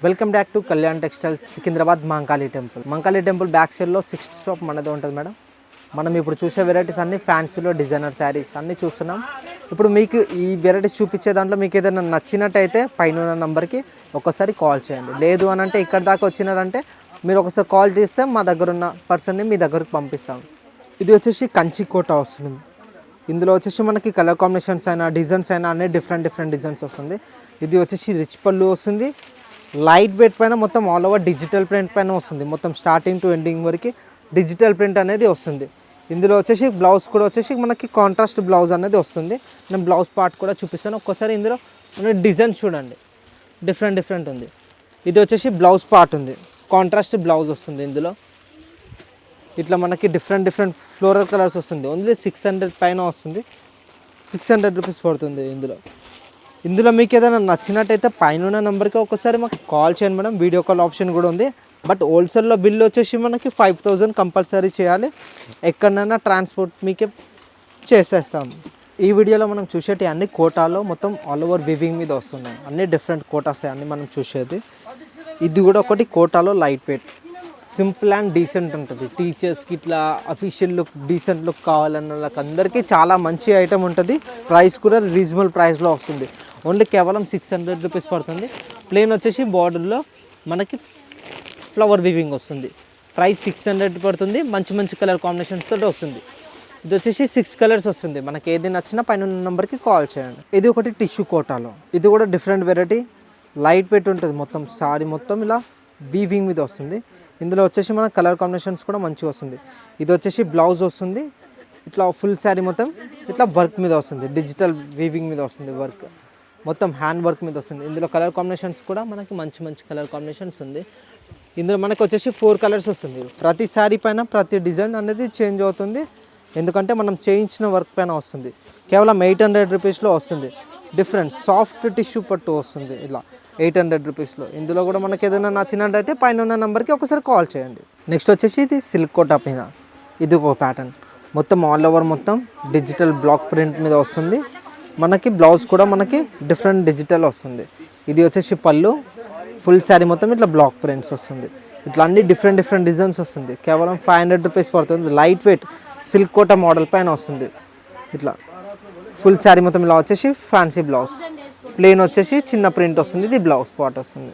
Welcome back to Kalyan textiles Secunderabad Mankali temple back సైడ్లో 6th shop మనదే ఉంటుంది మేడం. మనం ఇప్పుడు చూసే వెరైటీస్ అన్ని ఫ్యాన్సీలో డిజైనర్ శారీస్ అన్నీ చూస్తున్నాం. ఇప్పుడు మీకు ఈ వెరైటీస్ చూపించే దాంట్లో మీకు ఏదైనా నచ్చినట్టయితే పైన నంబర్కి ఒకసారి కాల్ చేయండి. లేదు అని అంటే ఇక్కడ దాకా వచ్చినారంటే మీరు ఒకసారి కాల్ చేస్తే మా దగ్గర ఉన్న పర్సన్ని మీ దగ్గరకు పంపిస్తాం. ఇది వచ్చేసి కంచి కోట వస్తుంది. ఇందులో వచ్చేసి మనకి కలర్ కాంబినేషన్స్ అయినా డిజైన్స్ అయినా అన్నీ డిఫరెంట్ డిజైన్స్ వస్తుంది. ఇది వచ్చేసి రిచ్ పళ్ళు వస్తుంది. లైట్ వెయిట్ పైన మొత్తం ఆల్ ఓవర్ డిజిటల్ ప్రింట్ పైన వస్తుంది. మొత్తం స్టార్టింగ్ టు ఎండింగ్ వరకు డిజిటల్ ప్రింట్ అనేది వస్తుంది. ఇందులో వచ్చేసి బ్లౌజ్ కూడా వచ్చేసి మనకి కాంట్రాస్ట్ బ్లౌజ్ అనేది వస్తుంది. నేను బ్లౌజ్ పార్ట్ కూడా చూపిస్తాను. ఒక్కసారి ఇందులో డిజైన్ చూడండి, డిఫరెంట్ ఉంది. ఇది వచ్చేసి బ్లౌజ్ పార్ట్ ఉంది, కాంట్రాస్ట్ బ్లౌజ్ వస్తుంది. ఇందులో ఇట్లా మనకి డిఫరెంట్ ఫ్లోరల్ కలర్స్ వస్తుంది. ఓన్లీ 600 పైన వస్తుంది. 600 రూపీస్ పడుతుంది. ఇందులో మీకు ఏదైనా నచ్చినట్టయితే పైన ఉన్న నెంబర్కి ఒకసారి మాకు కాల్ చేయండి మేడం. వీడియో కాల్ ఆప్షన్ కూడా ఉంది. బట్ హోల్సేల్లో బిల్ వచ్చేసి మనకి 5000 కంపల్సరీ చేయాలి. ఎక్కడైనా ట్రాన్స్పోర్ట్ మీకే చేసేస్తాం. ఈ వీడియోలో మనం చూసేటి అన్ని కోటాలో మొత్తం ఆల్ ఓవర్ వివింగ్ మీద వస్తున్నాయి. అన్ని డిఫరెంట్ కోటాస్ అన్ని మనం చూసేది. ఇది కూడా ఒకటి కోటాలో light weight simple and decent ఉంటుంది. టీచర్స్కి ఇట్లా అఫీషియల్ లుక్ డీసెంట్ లుక్ కావాలన్న వాళ్ళకి అందరికీ చాలా మంచి ఐటమ్ ఉంటుంది. ప్రైస్ కూడా రీజనబుల్ ప్రైస్లో వస్తుంది. ఓన్లీ కేవలం 600 రూపీస్ పడుతుంది. ప్లేన్ వచ్చేసి బార్డర్లో మనకి ఫ్లవర్ వీవింగ్ వస్తుంది. ప్రైస్ 600 పడుతుంది. మంచి కలర్ కాంబినేషన్స్ తోటి వస్తుంది. ఇది వచ్చేసి 6 కలర్స్ వస్తుంది. మనకి ఏది నచ్చినా పైన నెంబర్కి కాల్ చేయండి. ఇది ఒకటి టిష్యూ కోటాలో, ఇది కూడా డిఫరెంట్ వెరైటీ. లైట్ వెయిట్ ఉంటుంది. మొత్తం సారీ మొత్తం ఇలా వీవింగ్ మీద వస్తుంది. ఇందులో వచ్చేసి మన కలర్ కాంబినేషన్స్ కూడా మంచిగా వస్తుంది. ఇది వచ్చేసి బ్లౌజ్ వస్తుంది. ఇట్లా ఫుల్ శారీ మొత్తం ఇట్లా వర్క్ మీద వస్తుంది. డిజిటల్ వీవింగ్ మీద వస్తుంది. వర్క్ మొత్తం హ్యాండ్ వర్క్ మీద వస్తుంది. ఇందులో కలర్ కాంబినేషన్స్ కూడా మనకి మంచి కలర్ కాంబినేషన్స్ ఉంది. ఇందులో మనకు వచ్చేసి 4 కలర్స్ వస్తుంది. ప్రతి శారీ పైన ప్రతి డిజైన్ అనేది చేంజ్ అవుతుంది. ఎందుకంటే మనం చేయించిన వర్క్ పైన వస్తుంది. కేవలం 800 రూపీస్లో వస్తుంది. డిఫరెంట్ సాఫ్ట్ టిష్యూ పట్టు వస్తుంది. ఇలా 800 రూపీస్లో. ఇందులో కూడా మనకి ఏదైనా నచ్చినట్టయితే పైన ఉన్న నెంబర్కి ఒకసారి కాల్ చేయండి. నెక్స్ట్ వచ్చేసి ఇది సిల్క్ కోటా మీద. ఇది ఒక ప్యాటర్న్ మొత్తం ఆల్ ఓవర్ మొత్తం డిజిటల్ బ్లాక్ ప్రింట్ మీద వస్తుంది. మనకి బ్లౌజ్ కూడా మనకి డిఫరెంట్ డిజిటల్ వస్తుంది. ఇది వచ్చేసి పళ్ళు. ఫుల్ శారీ మొత్తం ఇట్లా బ్లాక్ ప్రింట్స్ వస్తుంది. ఇట్లా అన్ని డిఫరెంట్ డిజైన్స్ వస్తుంది. కేవలం 500 రూపీస్ పడుతుంది. Light weight silk Kota model పైన వస్తుంది. ఇట్లా ఫుల్ శారీ మొత్తం ఇలా వచ్చేసి ఫ్యాన్సీ బ్లౌజ్. ప్లేన్ వచ్చేసి చిన్న ప్రింట్ వస్తుంది. ఇది బ్లౌజ్ పార్ట్ వస్తుంది.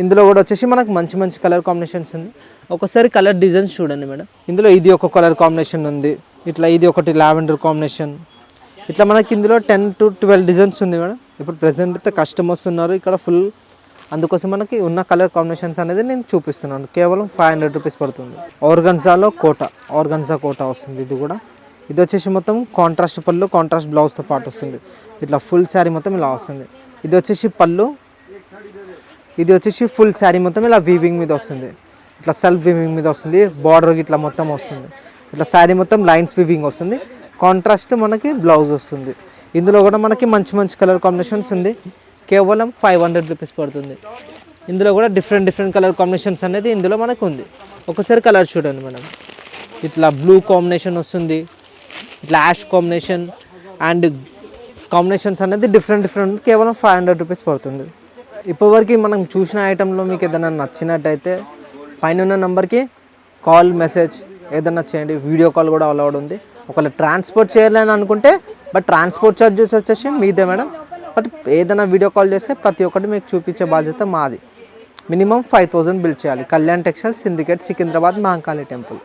ఇందులో కూడా వచ్చేసి మనకు మంచి కలర్ కాంబినేషన్స్ ఉంది. ఒకసారి కలర్ డిజైన్స్ చూడండి మేడం. ఇందులో ఇది ఒక కలర్ కాంబినేషన్ ఉంది. ఇట్లా ఇది ఒకటి లావెండర్ కాంబినేషన్. ఇట్లా మనకి ఇందులో 10 to 12 డిజైన్స్ ఉంది మేడం. ఇప్పుడు ప్రెసెంట్ అయితే కస్టమర్స్ ఉన్నారు ఇక్కడ ఫుల్. అందుకోసం మనకి ఉన్న కలర్ కాంబినేషన్స్ అనేది నేను చూపిస్తున్నాను. కేవలం 500 రూపీస్ పడుతుంది. ఆర్గన్జాలో ఆర్గన్జా కోటా వస్తుంది. ఇది వచ్చేసి మొత్తం కాంట్రాస్ట్ పళ్ళు, కాంట్రాస్ట్ బ్లౌజ్తో పాటు వస్తుంది. ఇట్లా ఫుల్ శారీ మొత్తం ఇలా వస్తుంది. ఇది వచ్చేసి పళ్ళు. ఇది వచ్చేసి ఫుల్ శారీ మొత్తం ఇలా వీవింగ్ మీద వస్తుంది. ఇట్లా సెల్ఫ్ వీవింగ్ మీద వస్తుంది. బార్డర్ ఇట్లా మొత్తం వస్తుంది. ఇట్లా శారీ మొత్తం లైన్స్ వీవింగ్ వస్తుంది. కాంట్రాస్ట్ మనకి బ్లౌజ్ వస్తుంది. ఇందులో కూడా మనకి మంచి కలర్ కాంబినేషన్స్ ఉంది. కేవలం 500 రూపీస్ పడుతుంది. ఇందులో కూడా డిఫరెంట్ కలర్ కాంబినేషన్స్ అనేది ఇందులో మనకు ఉంది. ఒకసారి కలర్ చూడండి మేడం. ఇట్లా బ్లూ కాంబినేషన్ వస్తుంది. ఇట్లా యాష్ కాంబినేషన్ అండ్ కాంబినేషన్స్ అనేది డిఫరెంట్ కేవలం 500 రూపీస్ పడుతుంది. ఇప్పటివరకు మనం చూసిన ఐటెంలో మీకు ఏదైనా నచ్చినట్టయితే పైన ఉన్న నెంబర్కి కాల్ మెసేజ్ ఏదైనా చేయండి. వీడియో కాల్ కూడా అలౌడ్ ఉంది. ఒకవేళ ట్రాన్స్పోర్ట్ చేయాలని అనుకుంటే బట్ ట్రాన్స్పోర్ట్ ఛార్జెస్ వచ్చేసి మీదే మేడం. బట్ ఏదైనా వీడియో కాల్ చేస్తే ప్రతి ఒక్కటి మీకు చూపించే బాధ్యత మాది. మినిమం 5000 బిల్ చేయాలి. Kalyan textiles syndicate Secunderabad Mahankali temple.